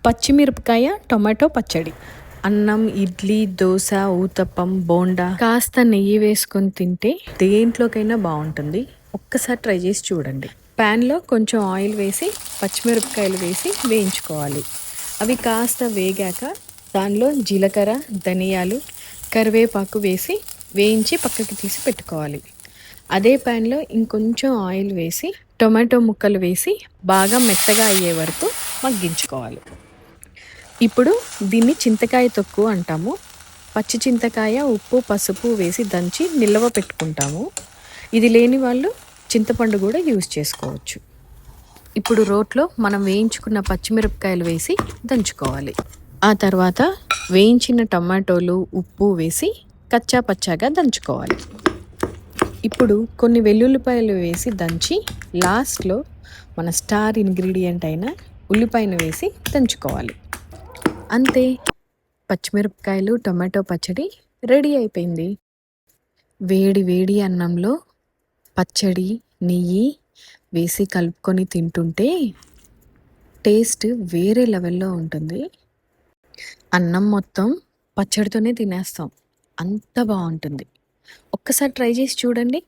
పచ్చిమిరపకాయ టొమాటో పచ్చడి. అన్నం, ఇడ్లీ, దోస, ఊతప్పం, బోండా కాస్త నెయ్యి వేసుకొని తింటే దేంట్లోకైనా బాగుంటుంది. ఒక్కసారి ట్రై చేసి చూడండి. ప్యాన్లో కొంచెం ఆయిల్ వేసి పచ్చిమిరపకాయలు వేసి వేయించుకోవాలి. అవి కాస్త వేగాక దానిలో జీలకర్ర, ధనియాలు, కరివేపాకు వేసి వేయించి పక్కకి తీసి పెట్టుకోవాలి. అదే ప్యాన్లో ఇంకొంచెం ఆయిల్ వేసి టొమాటో ముక్కలు వేసి బాగా మెత్తగా అయ్యే వరకు మగ్గించుకోవాలి. ఇప్పుడు దీన్ని చింతకాయ తొక్కు అంటాము. పచ్చి చింతకాయ, ఉప్పు, పసుపు వేసి దంచి నిల్వ పెట్టుకుంటాము. ఇది లేని వాళ్ళు చింతపండు కూడా యూజ్ చేసుకోవచ్చు. ఇప్పుడు రోట్లో మనం వేయించుకున్న పచ్చిమిరపకాయలు వేసి దంచుకోవాలి. ఆ తర్వాత వేయించిన టమాటోలు, ఉప్పు వేసి కచ్చా పచ్చాగా దంచుకోవాలి. ఇప్పుడు కొన్ని వెల్లుల్లిపాయలు వేసి దంచి లాస్ట్లో మన స్టార్ ఇంగ్రీడియంట్ అయిన ఉల్లిపాయను వేసి దంచుకోవాలి. అంతే, పచ్చిమిరపకాయలు టొమాటో పచ్చడి రెడీ అయిపోయింది. వేడి వేడి అన్నంలో పచ్చడి, నెయ్యి వేసి కలుపుకొని తింటుంటే టేస్ట్ వేరే లెవెల్లో ఉంటుంది. అన్నం మొత్తం పచ్చడితోనే తినేస్తాం, అంత బాగుంటుంది. ఒక్కసారి ట్రై చేసి చూడండి.